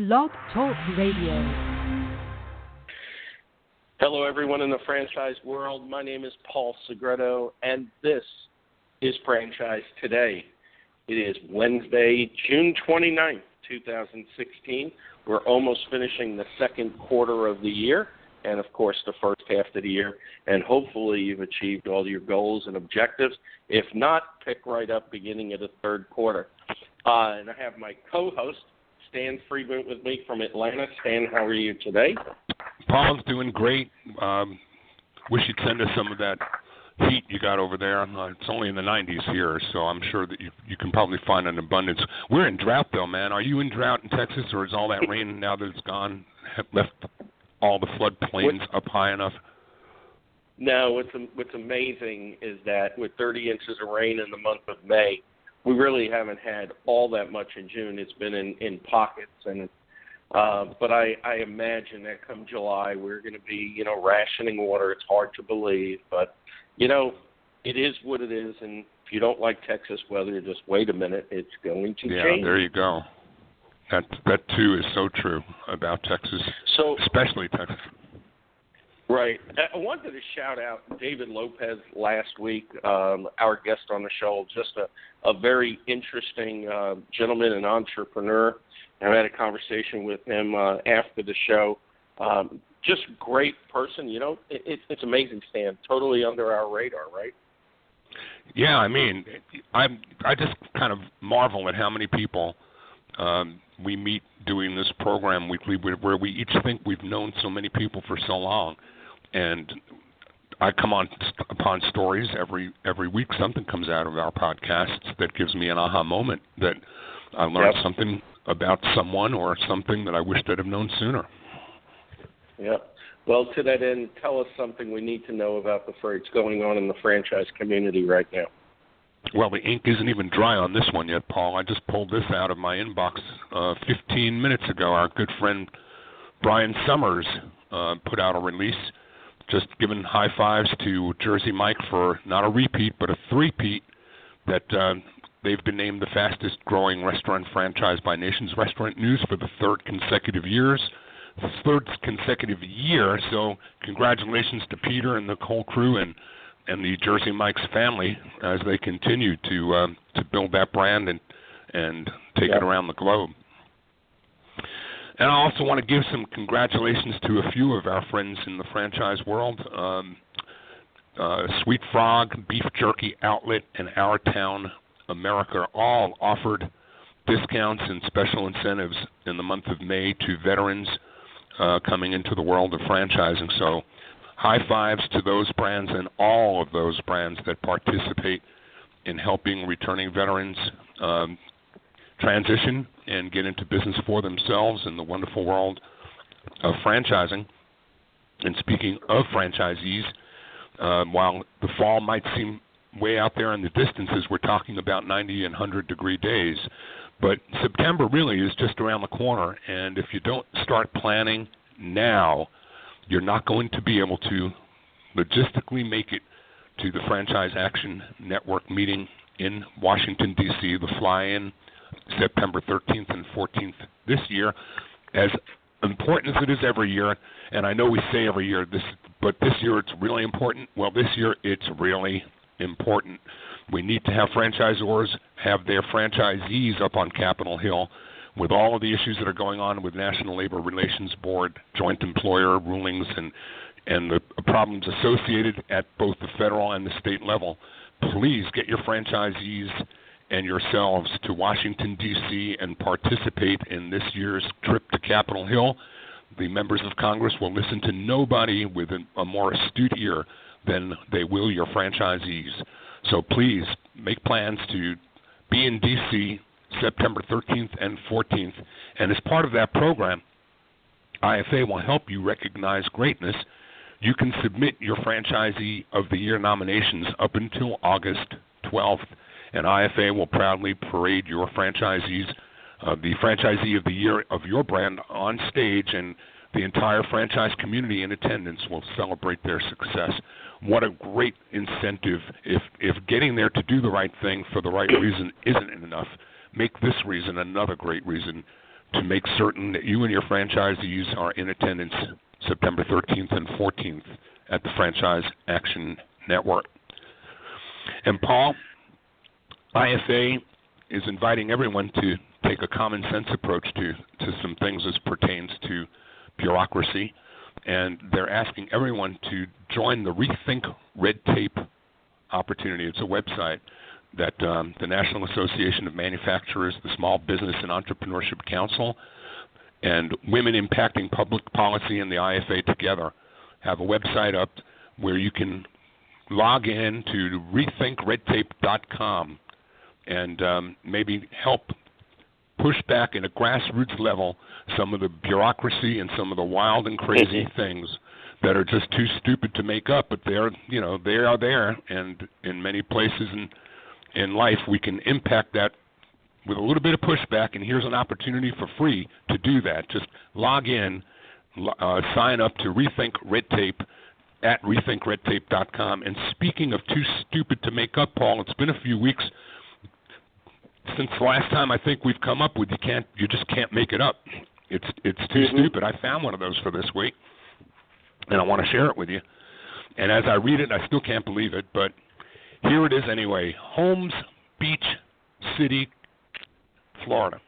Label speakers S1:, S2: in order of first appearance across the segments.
S1: Blog Talk Radio.
S2: Hello, everyone in the franchise world. My name is Paul Segreto, and this is Franchise Today. It is Wednesday, June 29th, 2016. We're almost finishing the second quarter of the year, and, of course, the first half of the year. And hopefully you've achieved all your goals and objectives. If not, pick right up beginning of the third quarter. And I have my co-host, Stan Friedman, with me from Atlanta. Stan, how are you today?
S3: Paul's doing great. Wish you'd send us some of that heat you got over there. It's only in the 90s here, so I'm sure that you can probably find an abundance. We're in drought, though, man. Are you in drought in Texas, or is all that rain, now that it's gone, left all the floodplains up high enough?
S2: No, what's amazing is that with 30 inches of rain in the month of May, we really haven't had all that much in June. It's been in pockets, and but I imagine that come July we're going to be, rationing water. It's hard to believe, but, it is what it is, and if you don't like Texas weather, just wait a minute. It's going to change.
S3: Yeah, there you go. That too is so true about Texas, especially Texas.
S2: Right. I wanted to shout out David Lopez last week, our guest on the show, just a very interesting gentleman and entrepreneur. I had a conversation with him after the show. Just great person. It's amazing, Stan. Totally under our radar, right?
S3: Yeah, I mean, I just kind of marvel at how many people we meet doing this program weekly, where we each think we've known so many people for so long. And I come upon stories every week. Something comes out of our podcasts that gives me an aha moment, that I learned something about someone or something that I wished I'd have known sooner.
S2: Yeah. Well, to that end, tell us something we need to know about what's going on in the franchise community right now.
S3: Well, the ink isn't even dry on this one yet, Paul. I just pulled this out of my inbox 15 minutes ago. Our good friend Brian Summers put out a release, just giving high fives to Jersey Mike for not a repeat, but a three-peat, that they've been named the fastest growing restaurant franchise by Nation's Restaurant News for the third consecutive year. So congratulations to Peter and the whole crew and the Jersey Mike's family as they continue to build that brand and take it around the globe. And I also want to give some congratulations to a few of our friends in the franchise world. Sweet Frog, Beef Jerky Outlet, and Our Town America all offered discounts and special incentives in the month of May to veterans coming into the world of franchising. So high fives to those brands and all of those brands that participate in helping returning veterans transition and get into business for themselves in the wonderful world of franchising. And speaking of franchisees, while the fall might seem way out there in the distances, we're talking about 90 and 100-degree days. But September really is just around the corner, and if you don't start planning now, you're not going to be able to logistically make it to the Franchise Action Network meeting in Washington, D.C., the fly-in September 13th and 14th this year. As important as it is every year, and I know we say every year this, but this year it's really important. Well, this year it's really important. We need to have franchisors have their franchisees up on Capitol Hill with all of the issues that are going on with National Labor Relations Board, joint employer rulings, and the problems associated at both the federal and the state level. Please get your franchisees and yourselves to Washington, D.C., and participate in this year's trip to Capitol Hill. The members of Congress will listen to nobody with a more astute ear than they will your franchisees. So please make plans to be in D.C. September 13th and 14th. And as part of that program, IFA will help you recognize greatness. You can submit your Franchisee of the Year nominations up until August 12th, and IFA will proudly parade your franchisees, the Franchisee of the Year of your brand, on stage, and the entire franchise community in attendance will celebrate their success. What a great incentive. If getting there to do the right thing for the right reason isn't enough, make this reason another great reason to make certain that you and your franchisees are in attendance September 13th and 14th at the Franchise Action Network. And Paul, IFA is inviting everyone to take a common sense approach to some things as pertains to bureaucracy, and they're asking everyone to join the Rethink Red Tape opportunity. It's a website that the National Association of Manufacturers, the Small Business and Entrepreneurship Council, and Women Impacting Public Policy and the IFA together have a website up where you can log in to rethinkredtape.com and maybe help push back at a grassroots level some of the bureaucracy and some of the wild and crazy things that are just too stupid to make up, but they are there, and in many places in life we can impact that with a little bit of pushback, and here's an opportunity for free to do that. Just log in, sign up to Rethink Red Tape at rethinkredtape.com. And speaking of too stupid to make up, Paul, it's been a few weeks since the last time I think we've come up with you just can't make it up. It's too stupid. I found one of those for this week, and I want to share it with you. And as I read it, I still can't believe it, but here it is anyway. Holmes Beach City, Florida.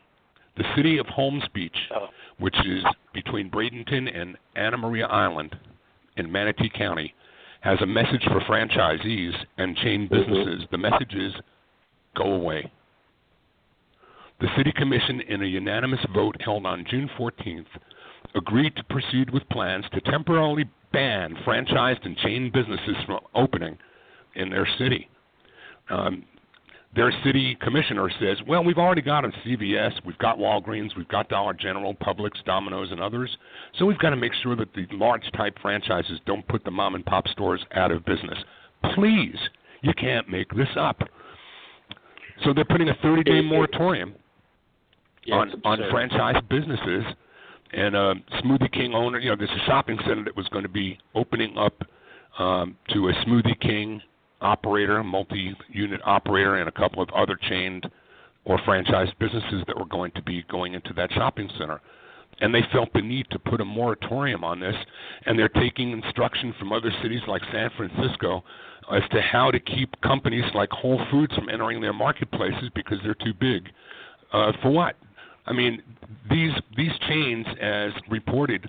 S3: The city of Holmes Beach, which is between Bradenton and Anna Maria Island in Manatee County, has a message for franchisees and chain businesses. The message is, go away. The City Commission, in a unanimous vote held on June 14th, agreed to proceed with plans to temporarily ban franchised and chain businesses from opening in their city. Their city commissioner says, well, we've already got a CVS, we've got Walgreens, we've got Dollar General, Publix, Domino's, and others, so we've got to make sure that the large-type franchises don't put the mom-and-pop stores out of business. Please, you can't make this up. So they're putting a 30-day moratorium on franchise businesses. And Smoothie King owner, there's a shopping center that was going to be opening up to a Smoothie King operator, multi-unit operator, and a couple of other chained or franchised businesses that were going to be going into that shopping center. And they felt the need to put a moratorium on this, and they're taking instruction from other cities like San Francisco as to how to keep companies like Whole Foods from entering their marketplaces because they're too big. For what? I mean, these chains, as reported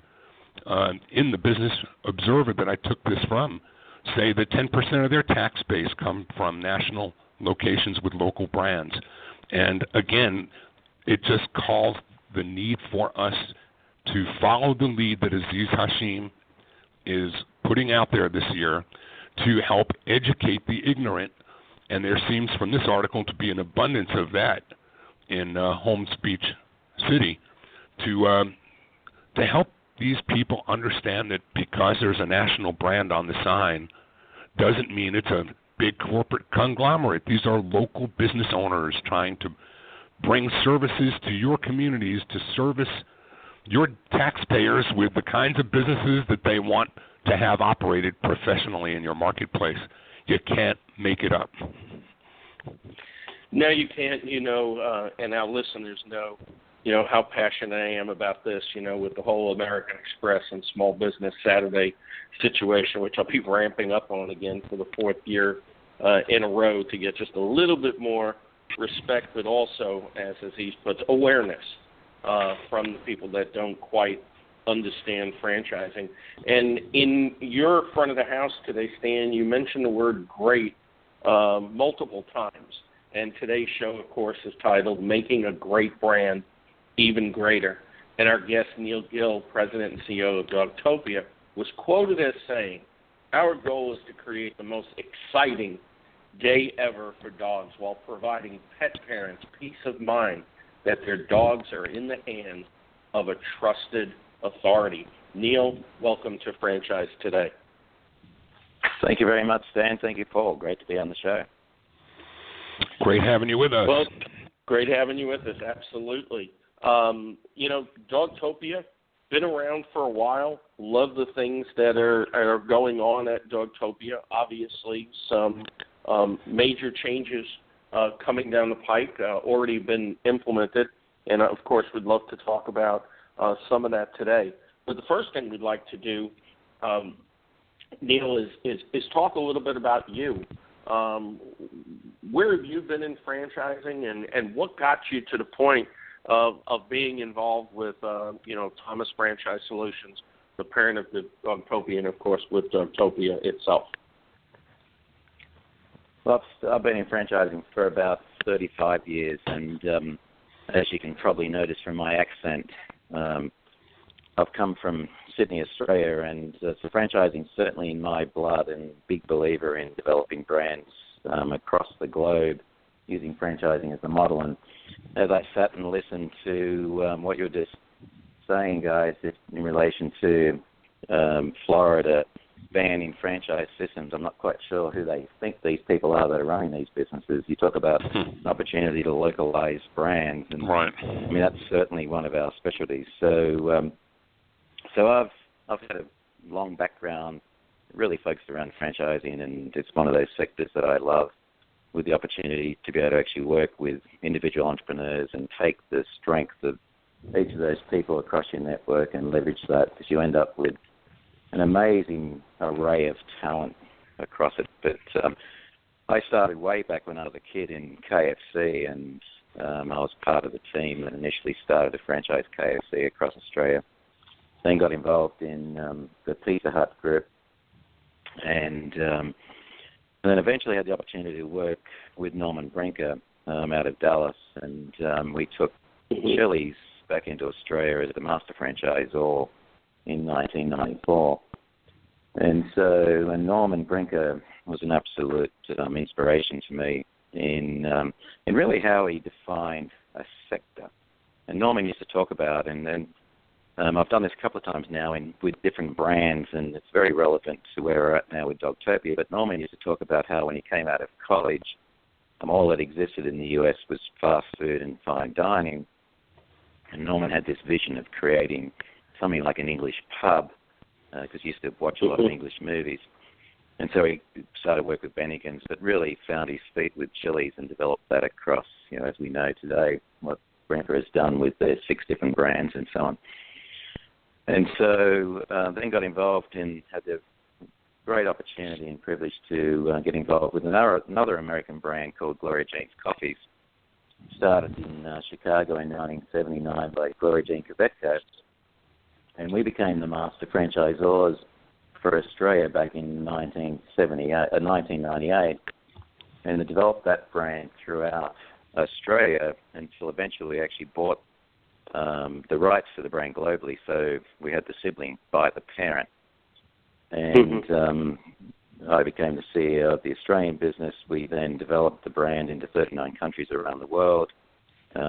S3: in the Business Observer that I took this from, say that 10% of their tax base come from national locations with local brands. And again, it just calls the need for us to follow the lead that Aziz Hashim is putting out there this year to help educate the ignorant. And there seems from this article to be an abundance of that in Holmes Beach City to help these people understand that because there's a national brand on the sign doesn't mean it's a big corporate conglomerate. These are local business owners trying to bring services to your communities to service your taxpayers with the kinds of businesses that they want to have operated professionally in your marketplace. You can't make it up.
S2: No, you can't, and our listeners know, how passionate I am about this, with the whole American Express and Small Business Saturday situation, which I'll be ramping up on again for the fourth year in a row to get just a little bit more respect, but also, as Aziz puts, awareness from the people that don't quite understand franchising. And in your front of the house today, Stan, you mentioned the word great multiple times. And today's show, of course, is titled Making a Great Brand Even Greater. And our guest, Neil Gill, President and CEO of Dogtopia, was quoted as saying, our goal is to create the most exciting day ever for dogs while providing pet parents peace of mind that their dogs are in the hands of a trusted authority. Neil, welcome to Franchise Today.
S4: Thank you very much, Stan. Thank you, Paul. Great to be on the show.
S3: Great having you with us.
S2: Well, great having you with us, absolutely. Dogtopia, been around for a while. Love the things that are going on at Dogtopia. Obviously, some major changes coming down the pike, already been implemented. And, of course, we'd love to talk about some of that today. But the first thing we'd like to do, Neil, is talk a little bit about you. Where have you been in franchising, and what got you to the point of being involved with, Thomas Franchise Solutions, the parent of the Dogtopia, and, of course, with Dogtopia itself?
S4: Well, I've been in franchising for about 35 years, and as you can probably notice from my accent, I've come from Sydney, Australia, and so franchising is certainly in my blood, and big believer in developing brands across the globe using franchising as a model. And as I sat and listened to what you were just saying, guys, in relation to Florida banning franchise systems, I'm not quite sure who they think these people are that are running these businesses. You talk about an opportunity to localize brands, and
S3: right.
S4: I mean, that's certainly one of our specialties. So I've had a long background really focused around franchising, and it's one of those sectors that I love, with the opportunity to be able to actually work with individual entrepreneurs and take the strength of each of those people across your network and leverage that, because you end up with an amazing array of talent across it. But I started way back when I was a kid in KFC, and I was part of the team that initially started a franchise KFC across Australia. Then got involved in the Pizza Hut group, and then eventually had the opportunity to work with Norman Brinker out of Dallas, and we took Chili's back into Australia as the master franchisor in 1994. And Norman Brinker was an absolute inspiration to me in really how he defined a sector. And Norman used to talk about, and I've done this a couple of times now with different brands, and it's very relevant to where we're at now with Dogtopia. But Norman used to talk about how when he came out of college, all that existed in the US was fast food and fine dining. And Norman had this vision of creating something like an English pub, because he used to watch a lot of English movies. And so he started work with Bennigan's, but really found his feet with Chili's and developed that across, as we know today, what Brinker has done with their 6 different brands and so on. And so then got involved and had the great opportunity and privilege to get involved with another American brand called Gloria Jean's Coffees. Started in Chicago in 1979 by Gloria Jean Quebecco, and we became the master franchisors for Australia back in 1998, and developed that brand throughout Australia until eventually we actually bought the rights to the brand globally. So we had the sibling buy the parent, and I became the CEO of the Australian business. We then developed the brand into 39 countries around the world.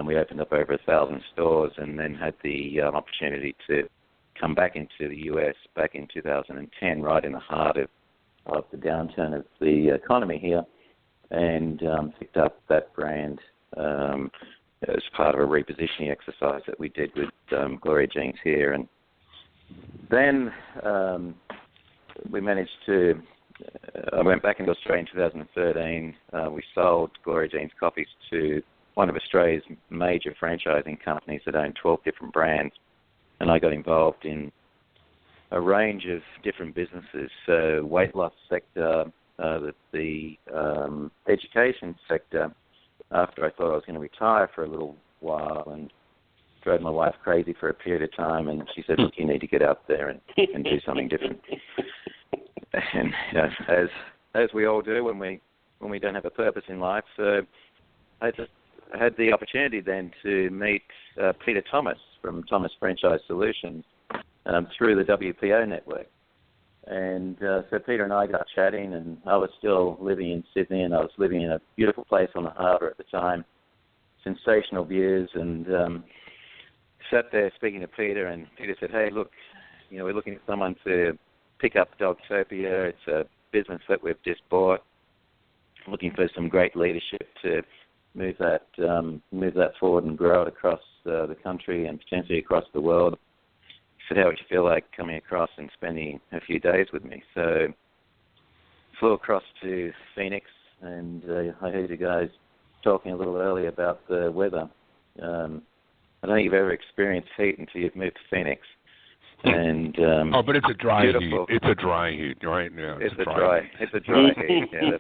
S4: We opened up over 1,000 stores, and then had the opportunity to come back into the US back in 2010, right in the heart of the downturn of the economy here, and picked up that brand as part of a repositioning exercise that we did with Gloria Jean's here. And then we managed to, I went back into Australia in 2013. We sold Gloria Jean's Coffees to one of Australia's major franchising companies that owned 12 different brands. And I got involved in a range of different businesses, so weight loss sector, the education sector, after I thought I was going to retire for a little while, and drove my wife crazy for a period of time, and she said, look, you need to get out there and do something different. And as we all do when we don't have a purpose in life. So I just had the opportunity then to meet Peter Thomas from Thomas Franchise Solutions through the WPO network. And so Peter and I got chatting, and I was still living in Sydney, and I was living in a beautiful place on the harbour at the time, sensational views, and sat there speaking to Peter, and Peter said, hey, look, we're looking for someone to pick up Dogtopia. It's a business that we've just bought, looking for some great leadership to move that forward and grow it across the country and potentially across the world. He said, how would you feel like coming across and spending a few days with me? So flew across to Phoenix, and I heard you guys talking a little earlier about the weather. I don't think you've ever experienced heat until you've moved to Phoenix. And
S3: but it's a dry
S4: beautiful.
S3: heat. It's a dry heat, right? Yeah,
S4: it's a dry heat. Yeah,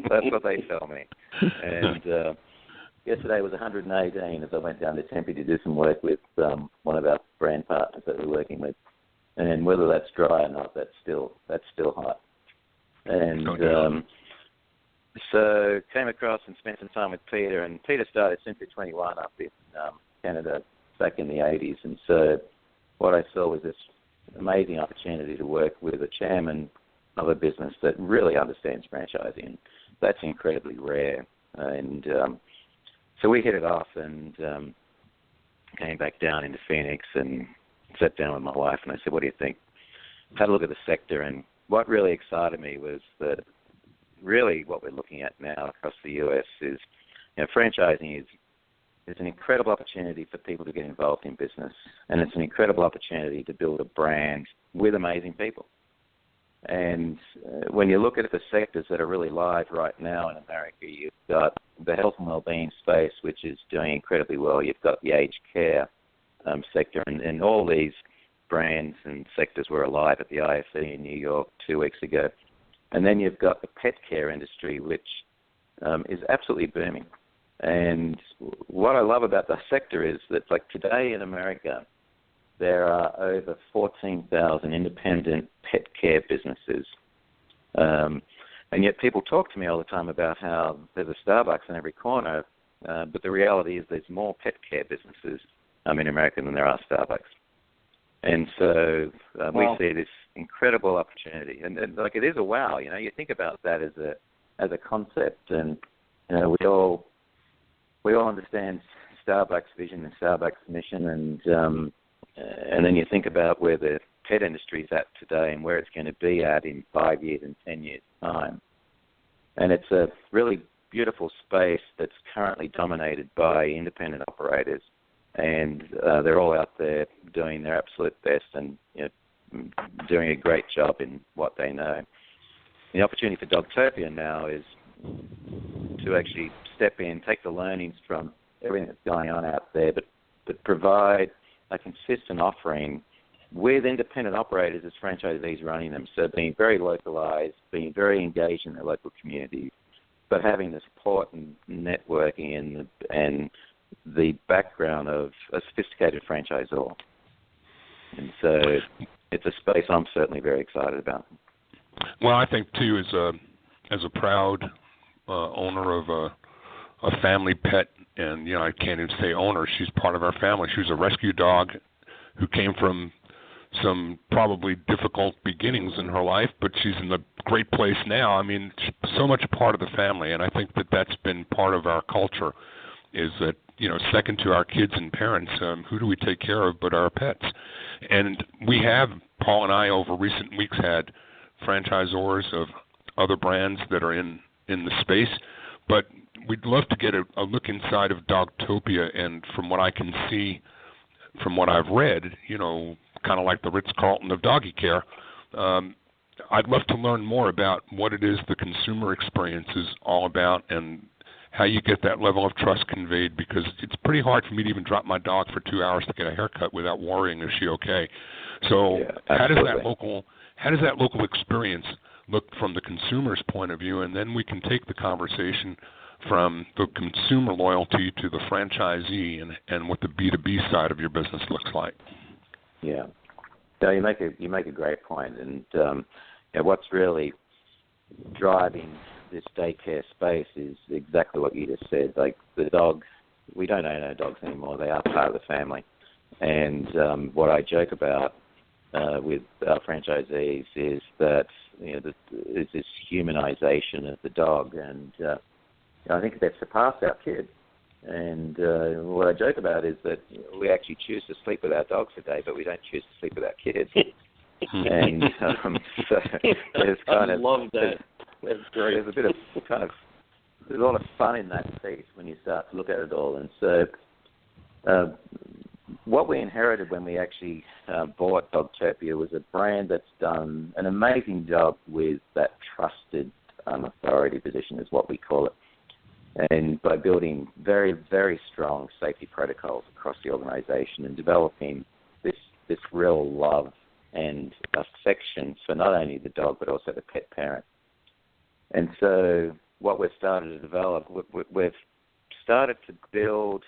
S4: that's what they tell me. And yesterday was 118 as I went down to Tempe to do some work with one of our brand partners that we're working with. And whether that's dry or not, that's still hot. And so came across and spent some time with Peter, and Peter started Simply 21 up in Canada back in the 80s. And so what I saw was this amazing opportunity to work with a chairman of a business that really understands franchising. That's incredibly rare. And so we hit it off and came back down into Phoenix and sat down with my wife, and I said, what do you think? Had a look at the sector, and what really excited me was that really what we're looking at now across the U.S. is, franchising is an incredible opportunity for people to get involved in business, and it's an incredible opportunity to build a brand with amazing people. And when you look at the sectors that are really live right now in America, you've got the health and well-being space, which is doing incredibly well. You've got the aged care sector, and all these brands and sectors were alive at the IFE in New York 2 weeks ago. And then you've got the pet care industry, which is absolutely booming. And what I love about the sector is that, like today in America, there are over 14,000 independent pet care businesses. And yet people talk to me all the time about how there's a Starbucks in every corner, but the reality is there's more pet care businesses in America than there are Starbucks. And so we see this incredible opportunity. And like it is a wow, you think about that as a concept, and we all understand Starbucks' vision and Starbucks' mission, and then you think about where the pet industry is at today and where it's going to be at in 5 years and 10 years' time. And it's a really beautiful space that's currently dominated by independent operators, and they're all out there doing their absolute best and doing a great job in what they know. The opportunity for Dogtopia now is to actually step in, take the learnings from everything that's going on out there, but provide a consistent offering with independent operators as franchisees running them. So being very localized, being very engaged in their local communities, but having the support and networking and the background of a sophisticated franchisor. And so it's a space I'm certainly very excited about.
S3: Well, I think too, as a proud owner of a family pet, and I can't even say owner, she's part of our family. She was a rescue dog who came from some probably difficult beginnings in her life, but she's in a great place now. I mean, so much a part of the family, and I think that's been part of our culture, is that, second to our kids and parents, who do we take care of but our pets? And we have, Paul and I, over recent weeks had franchisors of other brands that are in the space, but we'd love to get a look inside of Dogtopia, and from what I can see, from what I've read, kind of like the Ritz-Carlton of doggy care, I'd love to learn more about what it is the consumer experience is all about and how you get that level of trust conveyed, because it's pretty hard for me to even drop my dog for 2 hours to get a haircut without worrying, is she okay? So how does that local experience look from the consumer's point of view, and then we can take the conversation from the consumer loyalty to the franchisee and what the B2B side of your business looks like.
S4: Yeah. No, you make a great point, and what's really driving this daycare space is exactly what you just said. Like the dogs, we don't own our dogs anymore; they are part of the family. And what I joke about with our franchisees is that there's this humanization of the dog, and I think they've surpassed our kids. And what I joke about is that we actually choose to sleep with our dogs today, but we don't choose to sleep with our kids. And so there's kind of, I love that. There's a bit of there's a lot of fun in that piece when you start to look at it all. And so what we inherited when we actually bought Dogtopia was a brand that's done an amazing job with that trusted authority position, is what we call it. and by building very, very strong safety protocols across the organization and developing this real love and affection for not only the dog but also the pet parent. And so what we've started to develop, we've started to build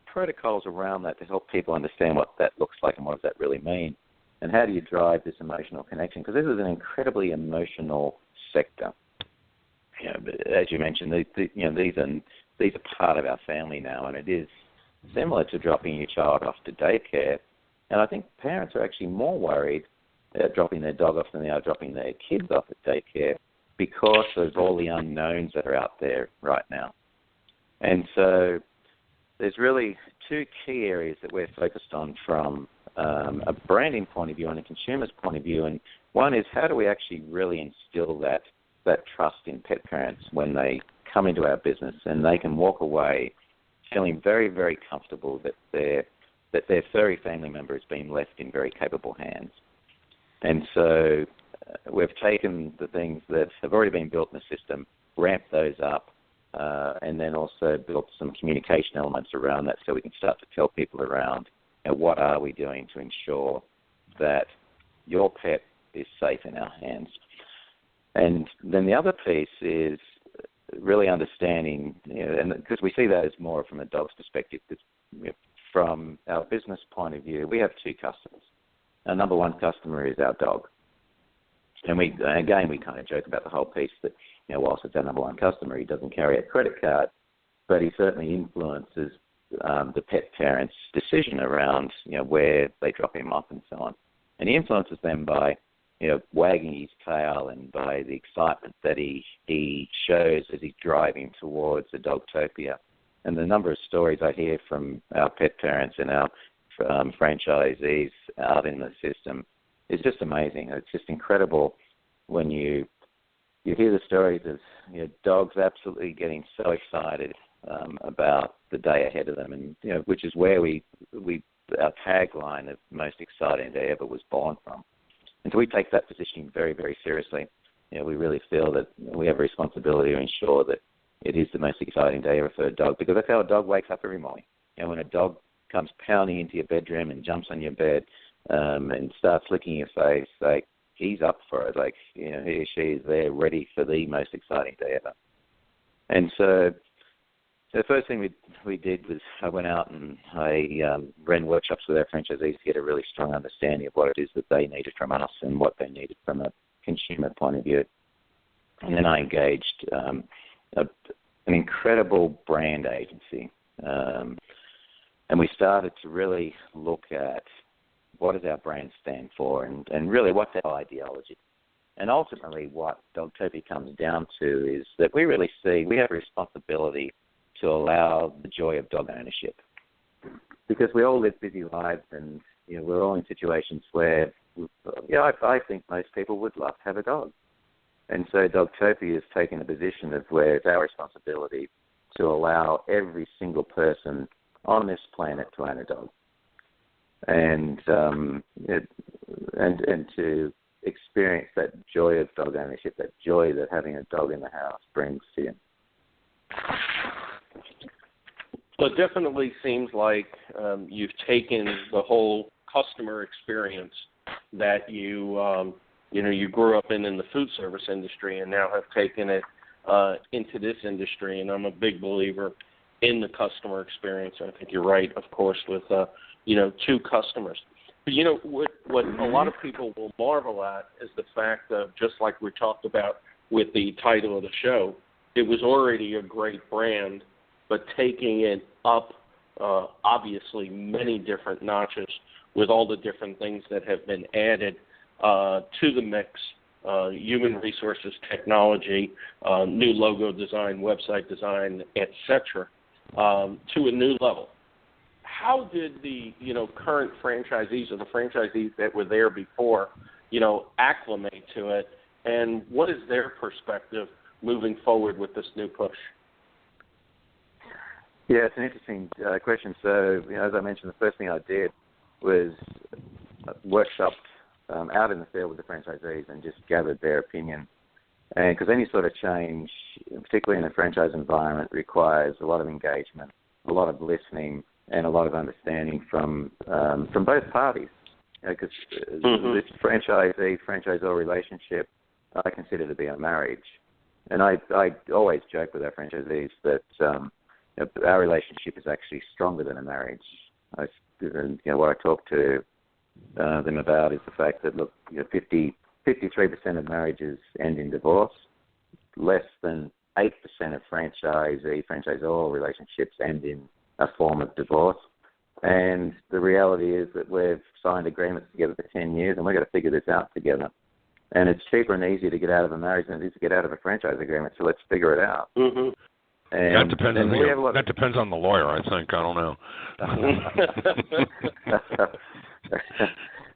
S4: protocols around that to help people understand what that looks like and what does that really mean, and how do you drive this emotional connection, because this is an incredibly emotional sector. As you mentioned, these are part of our family now, and it is similar to dropping your child off to daycare. And I think parents are actually more worried about dropping their dog off than they are dropping their kids off at daycare because of all the unknowns that are out there right now. And so there's really two key areas that we're focused on from a branding point of view and a consumer's point of view. And one is, how do we actually really instill that trust in pet parents when they come into our business and they can walk away feeling very, very comfortable that their furry family member has been left in very capable hands. And so we've taken the things that have already been built in the system, ramped those up, and then also built some communication elements around that so we can start to tell people around what are we doing to ensure that your pet is safe in our hands. And then the other piece is really understanding, and because we see that as more from a dog's perspective, from our business point of view, we have two customers. Our number one customer is our dog. And we kind of joke about the whole piece that, whilst it's our number one customer, he doesn't carry a credit card, but he certainly influences the pet parent's decision around, where they drop him off and so on. And he influences them by, wagging his tail and by the excitement that he shows as he's driving towards the Dogtopia. And the number of stories I hear from our pet parents and our franchisees out in the system is just amazing. It's just incredible when you hear the stories of dogs absolutely getting so excited about the day ahead of them, and which is where our tagline of most exciting day ever was born from. And so we take that positioning very, very seriously. We really feel that we have a responsibility to ensure that it is the most exciting day ever for a dog, because that's how a dog wakes up every morning. When a dog comes pounding into your bedroom and jumps on your bed and starts licking your face, like, he's up for it. Like, he or she is there ready for the most exciting day ever. And so the first thing we did was I went out and I ran workshops with our franchisees to get a really strong understanding of what it is that they needed from us and what they needed from a consumer point of view. And then I engaged an incredible brand agency. And we started to really look at what does our brand stand for and really what's our ideology. And ultimately what Dogtopia comes down to is that we really see we have a responsibility to allow the joy of dog ownership. Because we all live busy lives and we're all in situations where I think most people would love to have a dog. And so Dogtopia has taken a position of where it's our responsibility to allow every single person on this planet to own a dog, and to experience that joy of dog ownership, that joy that having a dog in the house brings to you.
S2: Well, it definitely seems like you've taken the whole customer experience that you grew up in the food service industry and now have taken it into this industry. And I'm a big believer in the customer experience. I think you're right, of course, with two customers. But what a lot of people will marvel at is the fact of, just like we talked about with the title of the show, it was already a great brand, but taking it up obviously many different notches with all the different things that have been added to the mix, human resources, technology, new logo design, website design, etc., to a new level. How did the current franchisees or the franchisees that were there before acclimate to it, and what is their perspective moving forward with this new push?
S4: Yeah, it's an interesting question. So, as I mentioned, the first thing I did was workshop out in the field with the franchisees and just gathered their opinion And because any sort of change, particularly in a franchise environment, requires a lot of engagement, a lot of listening, and a lot of understanding from both parties. Because this franchisor relationship, I consider to be a marriage. And I always joke with our franchisees that our relationship is actually stronger than a marriage. What I talk to them about is the fact that, look, 53% of marriages end in divorce. Less than 8% of franchisor relationships end in a form of divorce. And the reality is that we've signed agreements together for 10 years, and we've got to figure this out together. And it's cheaper and easier to get out of a marriage than it is to get out of a franchise agreement, so let's figure it out.
S2: Mm-hmm.
S4: And,
S3: that depends on the lawyer, I think. I don't know.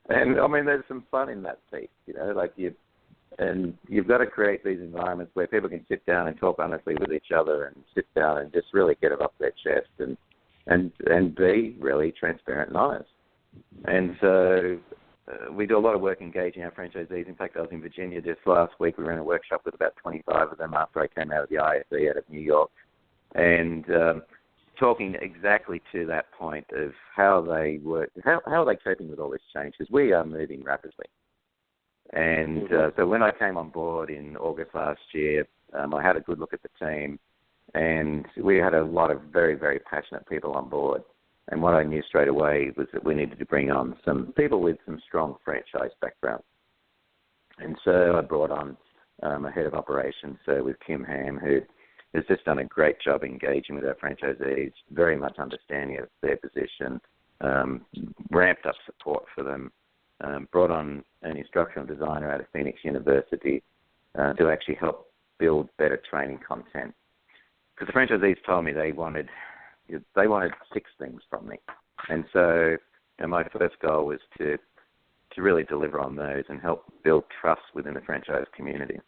S4: And, I mean, there's some fun in that piece, you've got to create these environments where people can sit down and talk honestly with each other and sit down and just really get it off their chest and be really transparent and honest. And so we do a lot of work engaging our franchisees. In fact, I was in Virginia just last week. We ran a workshop with about 25 of them after I came out of the ISE out of New York, and talking exactly to that point of how they work, how are they coping with all this change, because we are moving rapidly. And so when I came on board in August last year, I had a good look at the team, and we had a lot of very, very passionate people on board. And what I knew straight away was that we needed to bring on some people with some strong franchise background. And so I brought on a head of operations, with Kim Ham, who has just done a great job engaging with our franchisees, very much understanding of their position, ramped up support for them, brought on an instructional designer out of Phoenix University to actually help build better training content. Because the franchisees told me they wanted 6 things from me. And so my first goal was to really deliver on those and help build trust within the franchise community.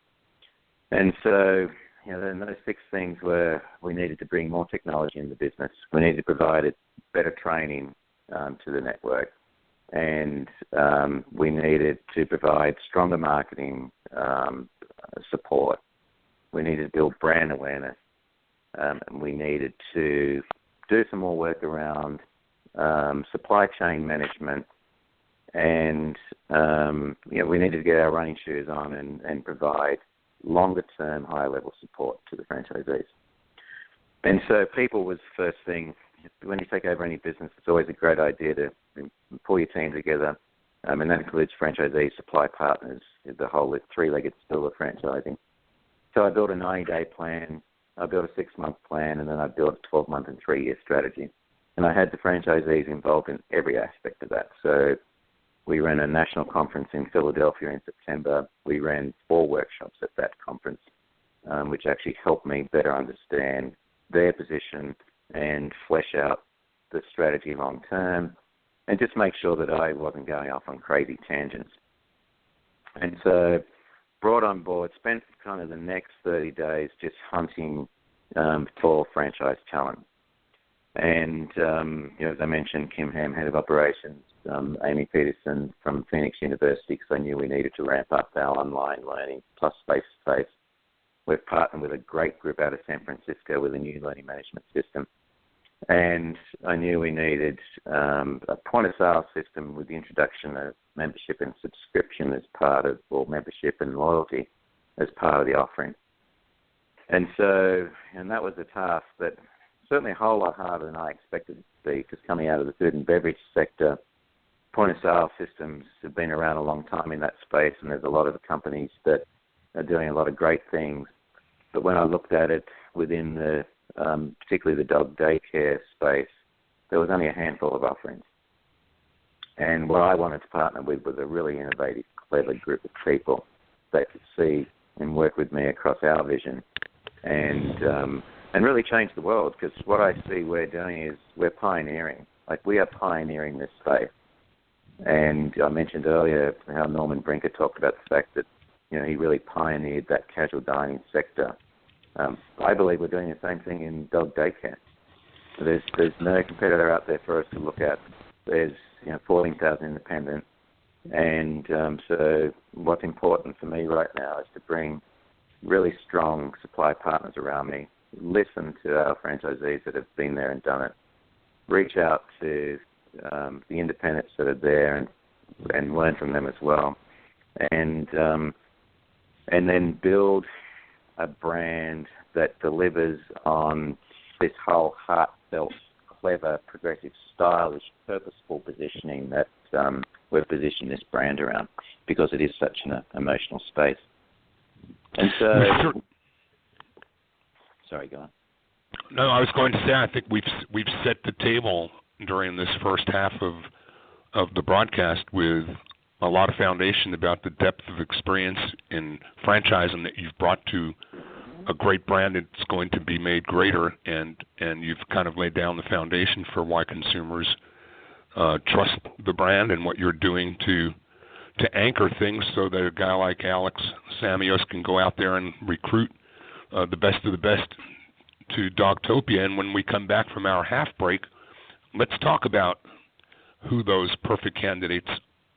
S4: And so, then those 6 things were, we needed to bring more technology in the business. We needed to provide better training to the network. And we needed to provide stronger marketing support. We needed to build brand awareness. And we needed to do some more work around supply chain management. And, we needed to get our running shoes on and provide longer-term, higher-level support to the franchisees. And so people was the first thing. When you take over any business, it's always a great idea to pull your team together, and that includes franchisees, supply partners, the whole 3-legged stool of franchising. So I built a 90-day plan, I built a 6-month plan, and then I built a 12-month and 3-year strategy. And I had the franchisees involved in every aspect of that. So we ran a national conference in Philadelphia in September. We ran 4 workshops at that conference, which actually helped me better understand their position and flesh out the strategy long term, and just make sure that I wasn't going off on crazy tangents. And so brought on board, spent kind of the next 30 days just hunting for franchise talent. And, as I mentioned, Kim Ham, head of operations, Amy Peterson from Phoenix University, because I knew we needed to ramp up our online learning plus face-to-face. We've partnered with a great group out of San Francisco with a new learning management system. And I knew we needed a point-of-sale system with the introduction of membership and subscription as part of, or membership and loyalty as part of the offering. And so, that was a task that certainly a whole lot harder than I expected it to be, because coming out of the food and beverage sector, point-of-sale systems have been around a long time in that space, and there's a lot of companies that are doing a lot of great things. But when I looked at it within the, particularly the dog daycare space, there was only a handful of offerings. And what I wanted to partner with was a really innovative, clever group of people that could see and work with me across our vision and really change the world, because what I see we're doing is we're pioneering. Like, we are pioneering this space. And I mentioned earlier how Norman Brinker talked about the fact that, he really pioneered that casual dining sector. I believe we're doing the same thing in dog daycare. There's no competitor out there for us to look at. There's 14,000 independent, and so what's important for me right now is to bring really strong supply partners around me, listen to our franchisees that have been there and done it, reach out to the independents that are there and learn from them as well, and then build a brand that delivers on this whole heartfelt, clever, progressive, stylish, purposeful positioning that we've positioned this brand around, because it is such an emotional space. And so, sorry, go on.
S3: No, I was going to say, I think we've set the table during this first half of the broadcast with a lot of foundation about the depth of experience in franchising that you've brought to a great brand that's going to be made greater, and you've kind of laid down the foundation for why consumers trust the brand and what you're doing to anchor things so that a guy like Alex Samios can go out there and recruit the best of the best to Dogtopia. And when we come back from our half break, let's talk about who those perfect candidates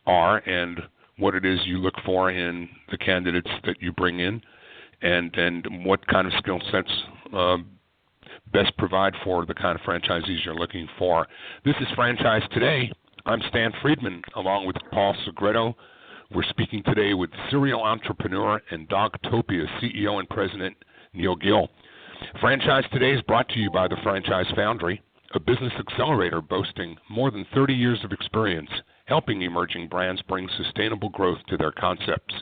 S3: are and what it is you look for in the candidates that you bring in, and what kind of skill sets best provide for the kind of franchisees you're looking for. This is Franchise Today. I'm Stan Friedman, along with Paul Segreto. We're speaking today with serial entrepreneur and Dogtopia CEO and President Neil Gill. Franchise Today is brought to you by the Franchise Foundry, a business accelerator boasting more than 30 years of experience helping emerging brands bring sustainable growth to their concepts.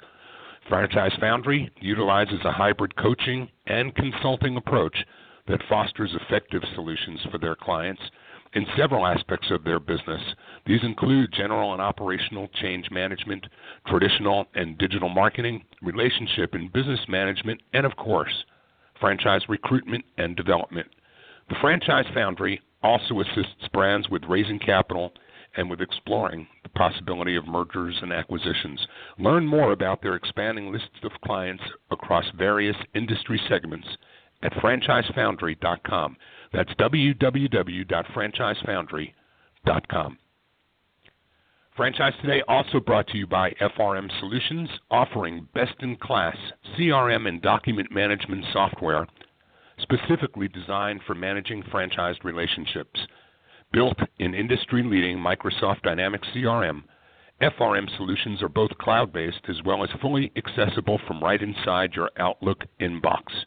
S3: Franchise Foundry utilizes a hybrid coaching and consulting approach that fosters effective solutions for their clients in several aspects of their business. These include general and operational change management, traditional and digital marketing, relationship and business management, and, of course, franchise recruitment and development. The Franchise Foundry also assists brands with raising capital and with exploring the possibility of mergers and acquisitions. Learn more about their expanding lists of clients across various industry segments at franchisefoundry.com. That's www.franchisefoundry.com. Franchise Today also brought to you by FRM Solutions, offering best-in-class CRM and document management software specifically designed for managing franchised relationships. Built in industry-leading Microsoft Dynamics CRM, FRM Solutions are both cloud-based as well as fully accessible from right inside your Outlook inbox.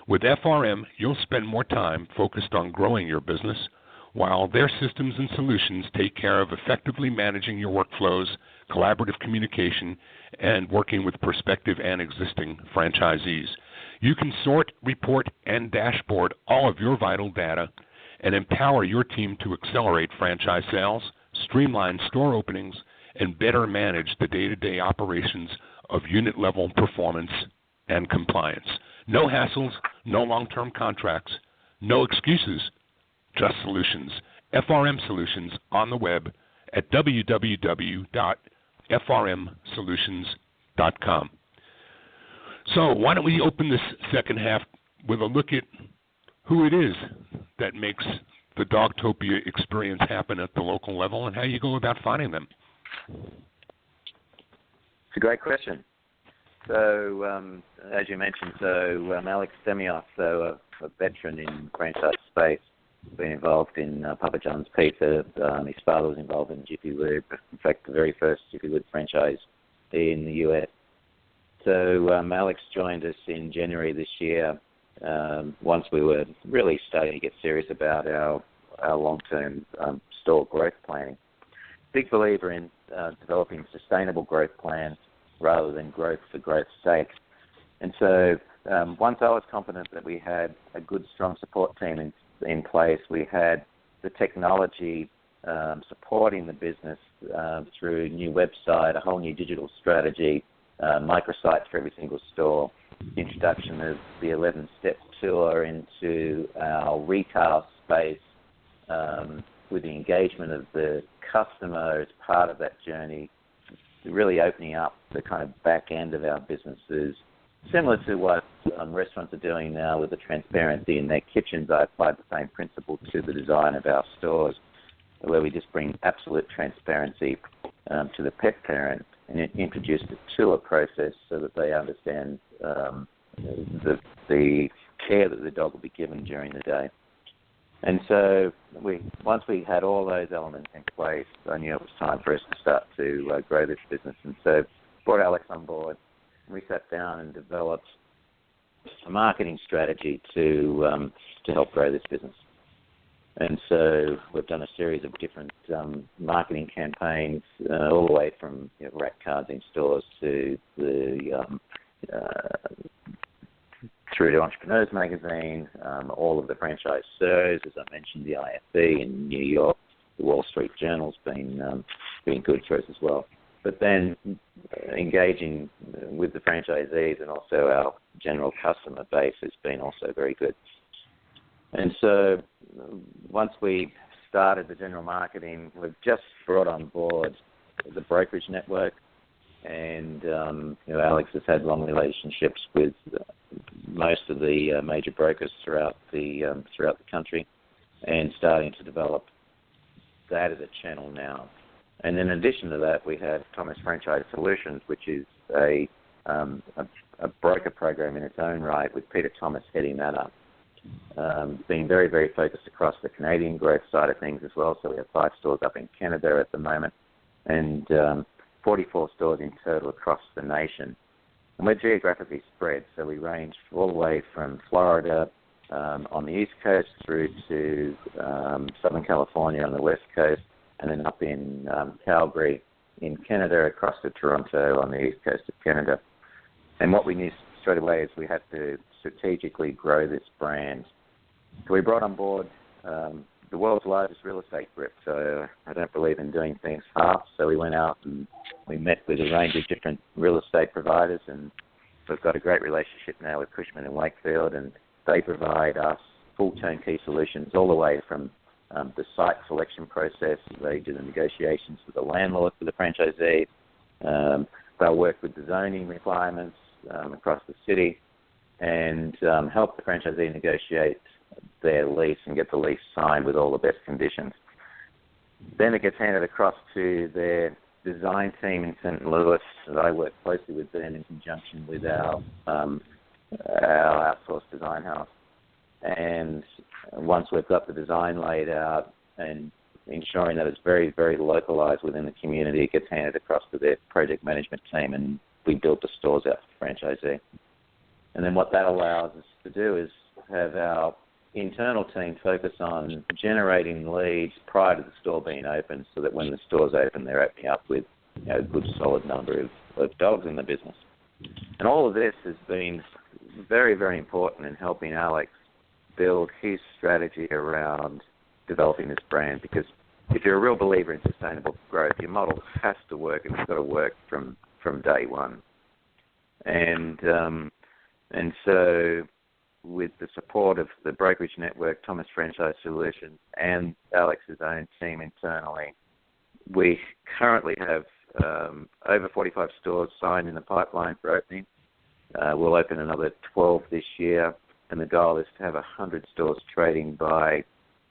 S3: With FRM, you'll spend more time focused on growing your business, while their systems and solutions take care of effectively managing your workflows, collaborative communication, and working with prospective and existing franchisees. You can sort, report, and dashboard all of your vital data and empower your team to accelerate franchise sales, streamline store openings, and better manage the day-to-day operations of unit-level performance and compliance. No hassles, no long-term contracts, no excuses, just solutions. FRM Solutions on the web at www.frmsolutions.com. So why don't we open this second half with a look at who it is that makes the Dogtopia experience happen at the local level and how you go about finding them.
S4: It's a great question. So, as you mentioned, Alex Samios, a veteran in franchise space, been involved in Papa John's Pizza. His father was involved in Jiffy Lube, in fact, the very first Jiffy Lube franchise in the US. So Alex joined us in January this year, once we were really starting to get serious about our long-term store growth planning. Big believer in developing sustainable growth plans rather than growth for growth's sake. And so once I was confident that we had a good, strong support team in place, we had the technology supporting the business through a new website, a whole new digital strategy, microsites for every single store, introduction of the 11-step tour into our retail space, with the engagement of the customer as part of that journey, really opening up the kind of back end of our businesses, similar to what restaurants are doing now with the transparency in their kitchens. I applied the same principle to the design of our stores, where we just bring absolute transparency to the pet parent and introduce the tour process so that they understand the care that the dog will be given during the day. And so once we had all those elements in place, I knew it was time for us to start to grow this business. And so brought Alex on board. We sat down and developed a marketing strategy to help grow this business. And so we've done a series of different marketing campaigns, all the way from rat cards in stores to through to Entrepreneurs Magazine, all of the franchise shows, as I mentioned, the IFB in New York, the Wall Street Journal's been good for us as well. But then engaging with the franchisees and also our general customer base has been also very good. And so once we started the general marketing, we've just brought on board the brokerage network, and Alex has had long relationships with most of the major brokers throughout the country, and starting to develop that as a channel now. And in addition to that, we have Thomas Franchise Solutions, which is a broker program in its own right, with Peter Thomas heading that up. Being very, very focused across the Canadian growth side of things as well. So we have 5 stores up in Canada at the moment, and 44 stores in total across the nation. And we're geographically spread, so we range all the way from Florida on the East Coast through to Southern California on the West Coast, and then up in Calgary in Canada, across to Toronto on the East Coast of Canada. And what we knew straight away is we had to strategically grow this brand. So we brought on board the world's largest real estate group. So I don't believe in doing things half. So we went out and we met with a range of different real estate providers, and we've got a great relationship now with Cushman & Wakefield, and they provide us full turnkey solutions all the way from the site selection process. They do the negotiations with the landlord for the franchisee. They'll work with the zoning requirements across the city, and help the franchisee negotiate their lease and get the lease signed with all the best conditions. Then it gets handed across to their design team in St. Louis. I work closely with them in conjunction with our outsourced design house. And once we've got the design laid out and ensuring that it's very, very localized within the community, it gets handed across to their project management team, and we build the stores out for the franchisee. And then what that allows us to do is have our internal team focus on generating leads prior to the store being open, so that when the store's open, they're opening up with a good solid number of dogs in the business. And all of this has been very, very important in helping Alex build his strategy around developing this brand, because if you're a real believer in sustainable growth, your model has to work, and it's got to work from day one. And so with the support of the brokerage network, Thomas Franchise Solutions, and Alex's own team internally, we currently have over 45 stores signed in the pipeline for opening. We'll open another 12 this year, and the goal is to have 100 stores trading by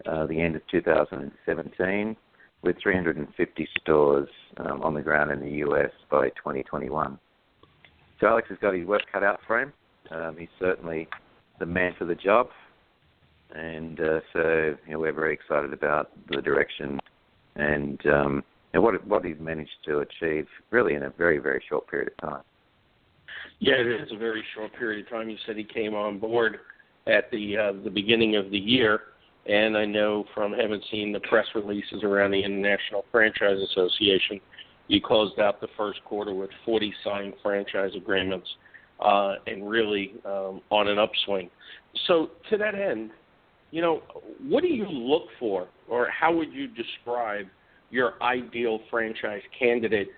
S4: the end of 2017, with 350 stores on the ground in the US by 2021. So Alex has got his work cut out for him. He's certainly the man for the job, and so we're very excited about the direction and what he's managed to achieve really in a very, very short period of time.
S2: Yeah, it is a very short period of time. You said he came on board at the beginning of the year, and I know from having seen the press releases around the International Franchise Association, you closed out the first quarter with 40 signed franchise agreements, and really on an upswing. So to that end, what do you look for, or how would you describe your ideal franchise candidate?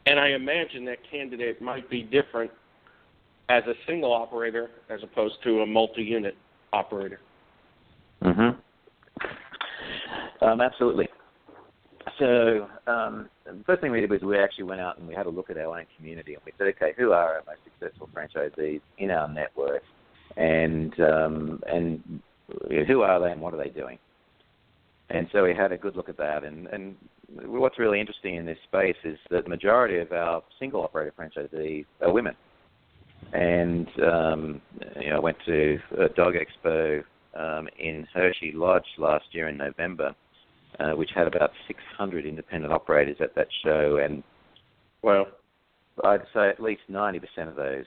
S2: And I imagine that candidate might be different as a single operator as opposed to a multi-unit operator.
S4: Mm-hmm. Absolutely. So the first thing we did was we actually went out and we had a look at our own community, and we said, okay, who are our most successful franchisees in our network, and who are they and what are they doing? And so we had a good look at that. And what's really interesting in this space is that the majority of our single operator franchisees are women. And I went to a Dog Expo in Hershey Lodge last year in November, which had about 600 independent operators at that show, and
S2: Well,
S4: I'd say at least 90% of those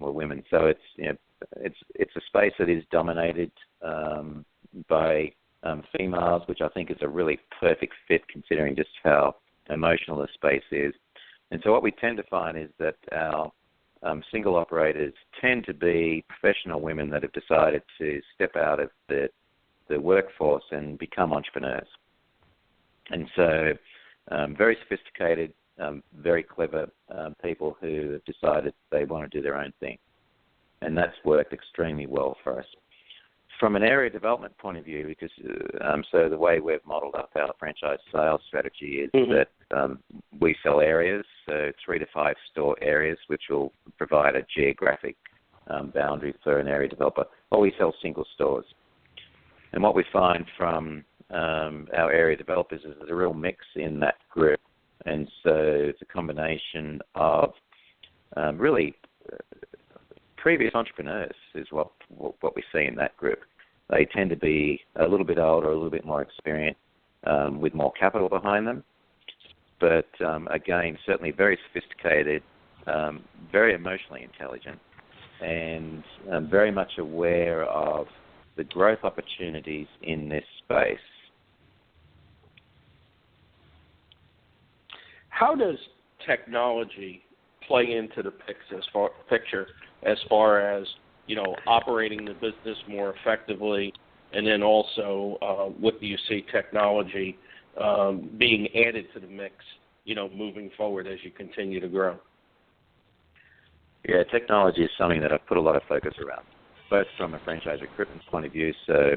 S4: were women. So it's a space that is dominated by females, which I think is a really perfect fit considering just how emotional the space is. And so what we tend to find is that our single operators tend to be professional women that have decided to step out of the workforce and become entrepreneurs. And so very sophisticated, very clever people who have decided they want to do their own thing. And that's worked extremely well for us. From an area development point of view, because so the way we've modeled up our franchise sales strategy is that we sell areas, so 3 to 5 store areas, which will provide a geographic boundary for an area developer, or we sell single stores. And what we find from our area developers is there's a real mix in that group. And so it's a combination of really previous entrepreneurs is what we see in that group. They tend to be a little bit older, a little bit more experienced, with more capital behind them. But again, certainly very sophisticated, very emotionally intelligent, and very much aware of the growth opportunities in this space.
S2: How does technology play into the picture as far as, operating the business more effectively, and then also what do you see technology being added to the mix, moving forward as you continue to grow?
S4: Yeah, technology is something that I've put a lot of focus around, both from a franchise recruitment point of view. So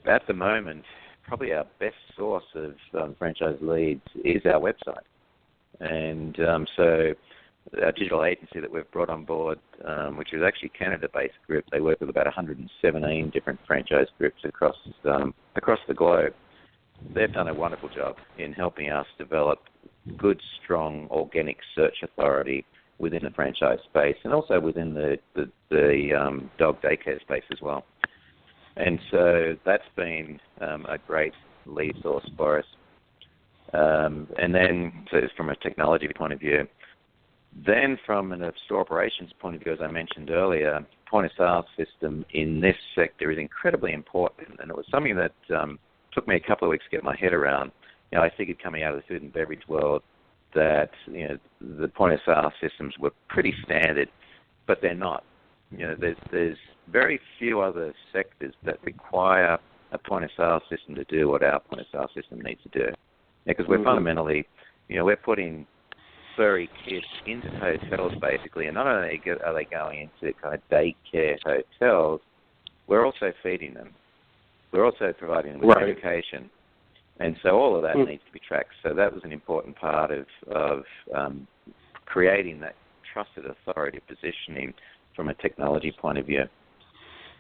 S4: at the moment, probably our best source of franchise leads is our website. And so our digital agency that we've brought on board, which is actually a Canada-based group, they work with about 117 different franchise groups across the globe. They've done a wonderful job in helping us develop good, strong, organic search authority within the franchise space and also within the dog daycare space as well. And so that's been a great lead source for us. And then, so from a technology point of view, then from a store operations point of view, as I mentioned earlier, point-of-sale system in this sector is incredibly important. And it was something that took me a couple of weeks to get my head around. I figured coming out of the food and beverage world that the point-of-sale systems were pretty standard, but they're not. There's very few other sectors that require a point-of-sale system to do what our point-of-sale system needs to do. Because we're fundamentally, we're putting furry kids into hotels basically, and not only are they going into kind of daycare hotels, we're also feeding them. We're also providing them with education. And so all of that needs to be tracked. So that was an important part of creating that trusted authority positioning from a technology point of view.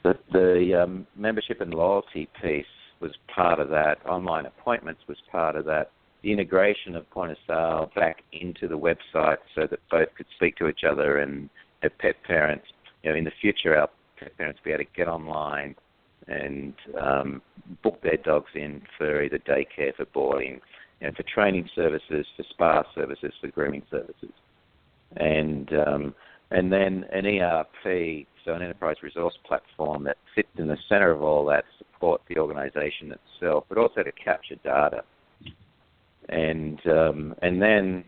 S4: The membership and loyalty piece was part of that. Online appointments was part of that. The integration of point of sale back into the website so that both could speak to each other and have pet parents. In the future, our pet parents will be able to get online and book their dogs in for either daycare, for boarding, for training services, for spa services, for grooming services. And then an ERP, so an enterprise resource platform that sits in the center of all that to support the organization itself, but also to capture data. And then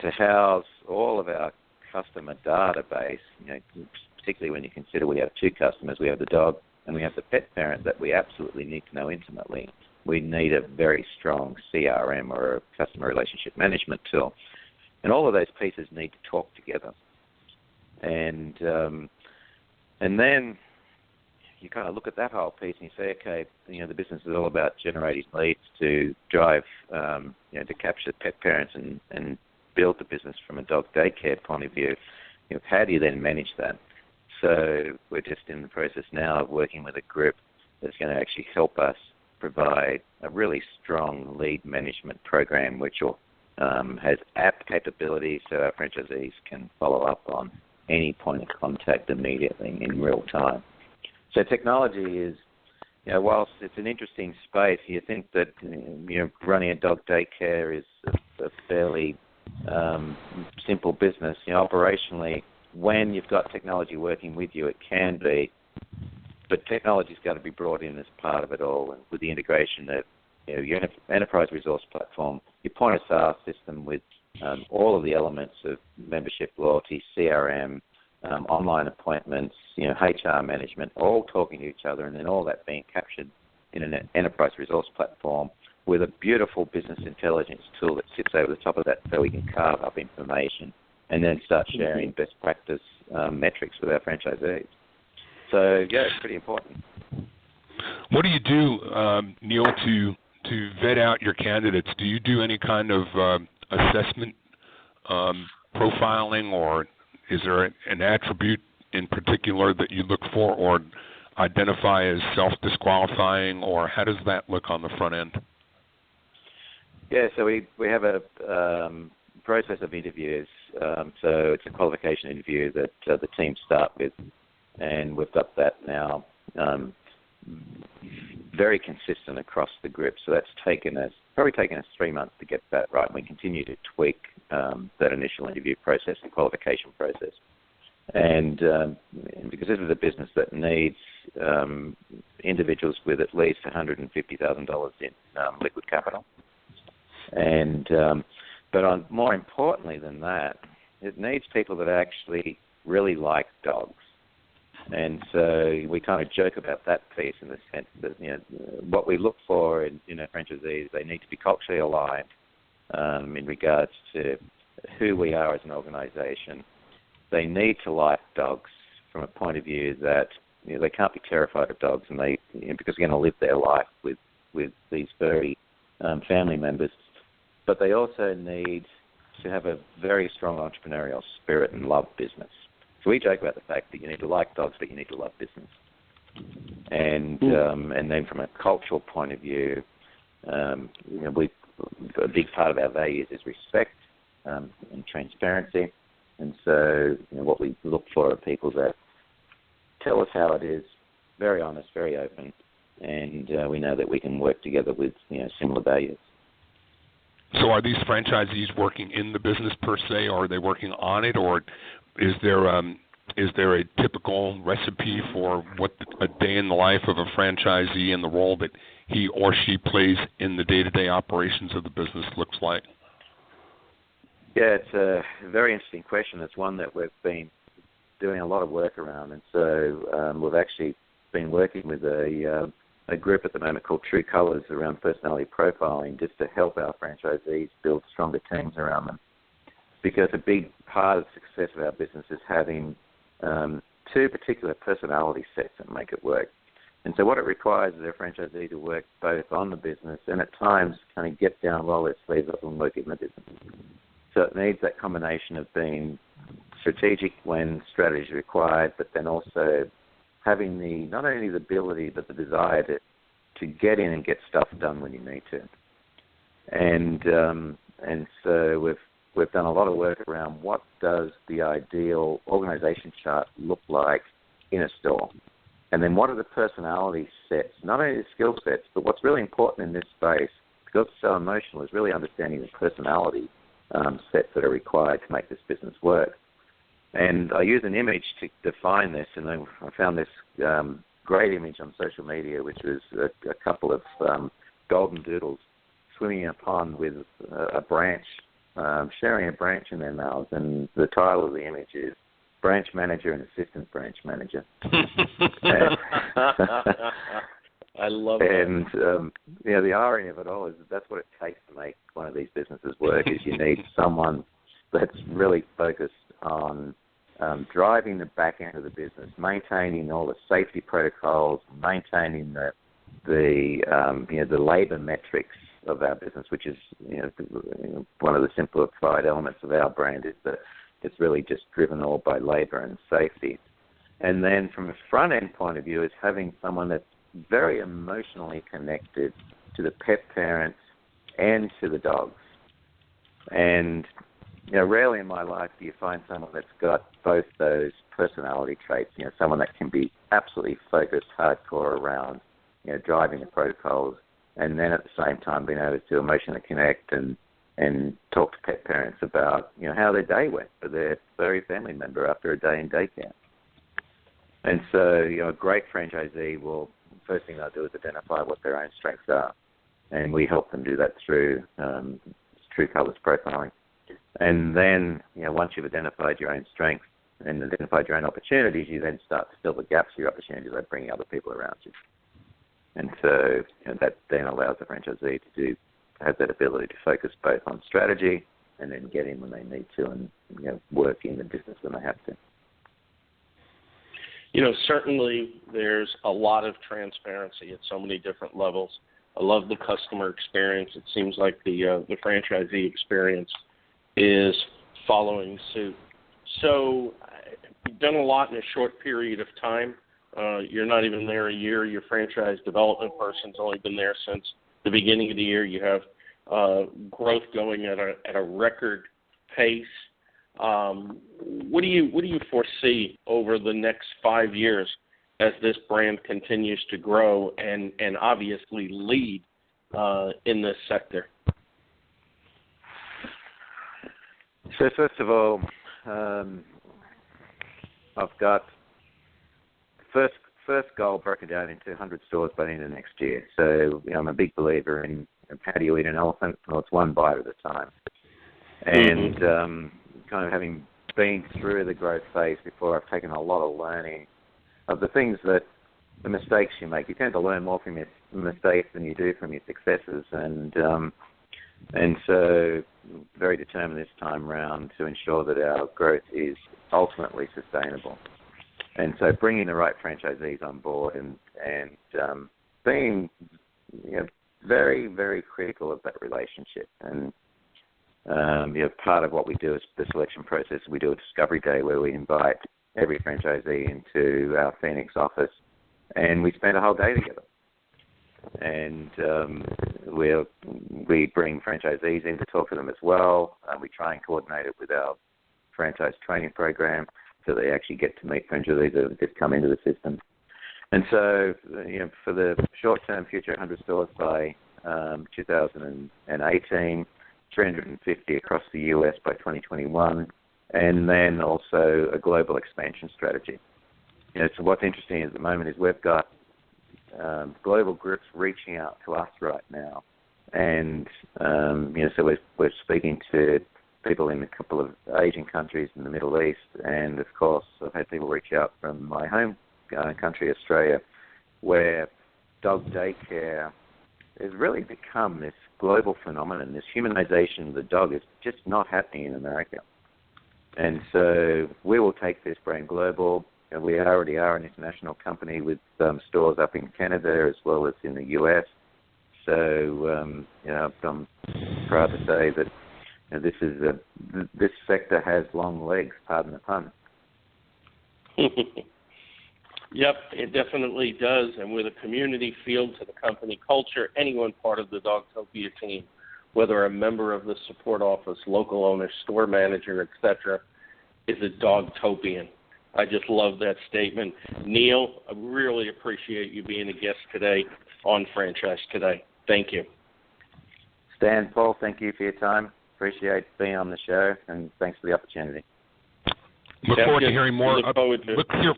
S4: to house all of our customer database, particularly when you consider we have two customers, we have the dog and we have the pet parent that we absolutely need to know intimately. We need a very strong CRM or a customer relationship management tool. And all of those pieces need to talk together. And then you kind of look at that whole piece and you say, okay, the business is all about generating leads to drive, to capture pet parents and build the business from a dog daycare point of view. How do you then manage that? So we're just in the process now of working with a group that's going to actually help us provide a really strong lead management program, which will has app capabilities so our franchisees can follow up on any point of contact immediately in real time. So technology is, whilst it's an interesting space, you think that running a dog daycare is a fairly simple business. Operationally, when you've got technology working with you, it can be, but technology's got to be brought in as part of it all, and with the integration of your enterprise resource platform, your point of sale system with all of the elements of membership, loyalty, CRM, online appointments, HR management, all talking to each other, and then all that being captured in an enterprise resource platform with a beautiful business intelligence tool that sits over the top of that so we can carve up information and then start sharing best practice metrics with our franchisees. So, it's pretty important.
S3: What do you do, Neil, to vet out your candidates? Do you do any kind of assessment, profiling, or is there an attribute in particular that you look for or identify as self-disqualifying, or how does that look on the front end?
S4: Yeah, so we have a process of interviews. So it's a qualification interview that the team start with, and we've got that now very consistent across the group. So that's probably taken us 3 months to get that right. And we continue to tweak that initial interview process and qualification process. And because this is a business that needs individuals with at least $150,000 in liquid capital. And but more importantly than that, it needs people that actually really like dogs. And so we kind of joke about that piece in the sense that what we look for in franchisees, they need to be culturally aligned in regards to who we are as an organisation. They need to like dogs from a point of view that they can't be terrified of dogs, and because they're going to live their life with these very family members. But they also need to have a very strong entrepreneurial spirit and love business. So we joke about the fact that you need to like dogs, but you need to love business. And then from a cultural point of view, a big part of our values is respect and transparency. And so what we look for are people that tell us how it is, very honest, very open, and we know that we can work together with similar values.
S3: So are these franchisees working in the business per se, or are they working on it, or is there a typical recipe for what a day in the life of a franchisee and the role that he or she plays in the day-to-day operations of the business looks like?
S4: Yeah, it's a very interesting question. It's one that we've been doing a lot of work around, and so we've actually been working with a group at the moment called True Colours around personality profiling, just to help our franchisees build stronger teams around them. Because a big part of the success of our business is having two particular personality sets that make it work. And so what it requires is a franchisee to work both on the business and at times kind of get down, roll their sleeves up and work in the business. So it needs that combination of being strategic when strategy is required, but then also having not only the ability but the desire to get in and get stuff done when you need to. And so we've done a lot of work around what does the ideal organization chart look like in a store. And then what are the personality sets, not only the skill sets, but what's really important in this space, because it's so emotional, is really understanding the personality sets that are required to make this business work. And I use an image to define this, and then I found this great image on social media, which was a couple of golden doodles swimming in a pond with a branch, sharing a branch in their mouths, and the title of the image is Branch Manager and Assistant Branch Manager.
S2: I love that.
S4: And the irony of it all is that's what it takes to make one of these businesses work. Is you need someone that's really focused on driving the back end of the business, maintaining all the safety protocols, maintaining the labor metrics of our business, which is one of the simplified elements of our brand, is that it's really just driven all by labor and safety. And then from a front end point of view, is having someone that's very emotionally connected to the pet parents and to the dogs. And rarely in my life do you find someone that's got both those personality traits. Someone that can be absolutely focused, hardcore around, driving the protocols, and then at the same time being able to emotionally connect and talk to pet parents about, how their day went for their furry family member after a day in daycare. And so, a great franchisee will, first thing they'll do is identify what their own strengths are. And we help them do that through True Colors profiling. And then, once you've identified your own strengths and identified your own opportunities, you then start to fill the gaps of your opportunities by bringing other people around you. And so that then allows the franchisee to have that ability to focus both on strategy and then get in when they need to and work in the business when they have to.
S2: Certainly there's a lot of transparency at so many different levels. I love the customer experience. It seems like the franchisee experience is following suit. So you've done a lot in a short period of time. You're not even there a year. Your franchise development person's only been there since the beginning of the year. You have growth going at a record pace. What do you foresee over the next 5 years as this brand continues to grow and obviously lead in this sector?
S4: So first of all, I've got first goal broken down into 100 stores by the end of next year. So I'm a big believer in how do you eat an elephant? Well, it's one bite at a time. And kind of having been through the growth phase before, I've taken a lot of learning of the things that the mistakes you make. You tend to learn more from your mistakes than you do from your successes. And so very determined this time round to ensure that our growth is ultimately sustainable. And so bringing the right franchisees on board and being very, very critical of that relationship. And part of what we do is the selection process. We do a discovery day where we invite every franchisee into our Phoenix office, and we spend a whole day together. And we bring franchisees in to talk to them as well. We try and coordinate it with our franchise training program so they actually get to meet franchisees that have just come into the system. And so, for the short-term future, 100 stores by 2018, 350 across the U.S. by 2021, and then also a global expansion strategy. So what's interesting at the moment is we've got global groups reaching out to us right now, and so we're speaking to people in a couple of Asian countries in the Middle East, and of course I've had people reach out from my home country, Australia, where dog daycare has really become this global phenomenon. This humanization of the dog is just not happening in America. And so we will take this brand global. And we already are an international company with stores up in Canada as well as in the U.S. So, I'm proud to say that this sector has long legs, pardon the pun.
S2: Yep, it definitely does. And with a community feel to the company culture, anyone part of the Dogtopia team, whether a member of the support office, local owner, store manager, etc., is a Dogtopian. I just love that statement. Neil, I really appreciate you being a guest today on Franchise Today. Thank you.
S4: Stan, Paul, thank you for your time. Appreciate being on the show, and thanks for the opportunity.
S3: Look forward to hearing more. Look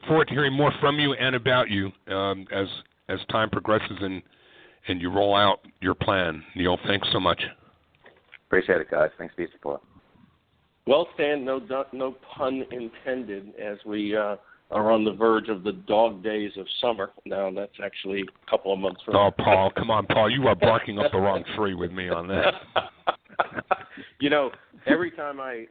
S3: forward to hearing more from you and about you as time progresses and you roll out your plan. Neil, thanks so much.
S4: Appreciate it, guys. Thanks for your support.
S2: Well, Stan, no pun intended, as we are on the verge of the dog days of summer. Now, that's actually a couple of months from now.
S3: Oh, Paul, come on, Paul. You are barking up the wrong tree with me on that.
S2: Every time I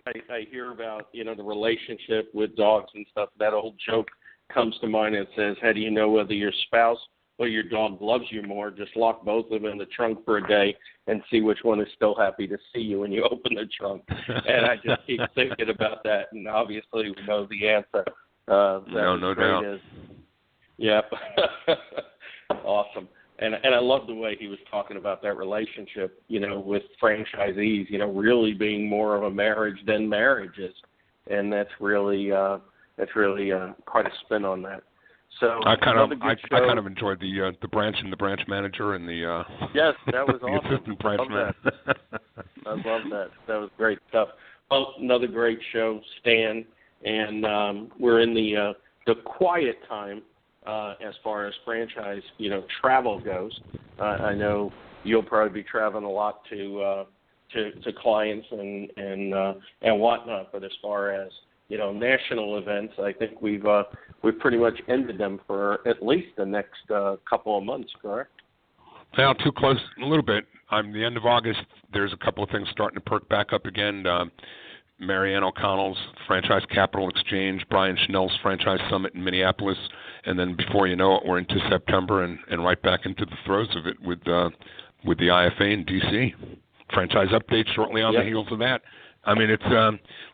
S2: hear about, the relationship with dogs and stuff, that old joke comes to mind and says, how do you know whether your spouse or your dog loves you more? Just lock both of them in the trunk for a day and see which one is still happy to see you when you open the trunk. And I just keep thinking about that, and obviously we know the answer.
S3: No doubt.
S2: Yep. Awesome. And I love the way he was talking about that relationship, with franchisees, really being more of a marriage than marriage is. And that's really quite a spin on that. So
S3: I kind of enjoyed the branch and the branch manager and the
S2: yes, that was
S3: the
S2: awesome.
S3: assistant branch manager.
S2: I love that. That was great stuff. Well, another great show, Stan, and we're in the quiet time as far as franchise travel goes. I know you'll probably be traveling a lot to clients and whatnot, but as far as national events, I think we've pretty much ended them for at least the next couple of months, correct?
S3: Now, too close a little bit. The end of August, there's a couple of things starting to perk back up again. Marianne O'Connell's Franchise Capital Exchange, Brian Schnell's Franchise Summit in Minneapolis, and then before you know it, we're into September and right back into the throes of it with the IFA in D.C. Franchise updates shortly on the heels of that. I mean, it's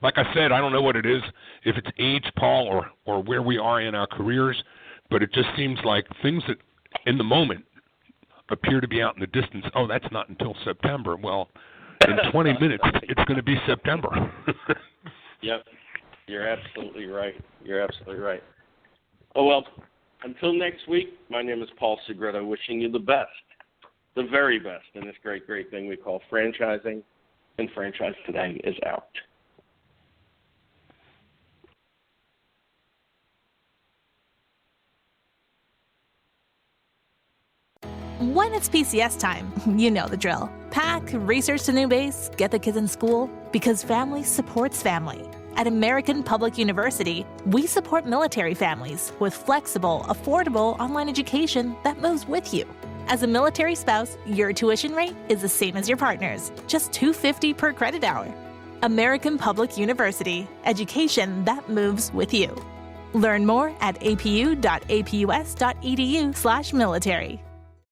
S3: like I said, I don't know what it is, if it's age, Paul, or where we are in our careers, but it just seems like things that in the moment appear to be out in the distance. Oh, that's not until September. Well, in 20 minutes, it's going to be September.
S2: Yep, you're absolutely right. Oh, well, until next week, my name is Paul Segreto, wishing you the best, the very best in this great, great thing we call franchising. And Franchise Today is out.
S5: When it's PCS time, you know the drill. Pack, research the new base, get the kids in school, because family supports family. At American Public University, we support military families with flexible, affordable online education that moves with you. As a military spouse, your tuition rate is the same as your partner's, just $250 per credit hour. American Public University, education that moves with you. Learn more at apu.apus.edu/military.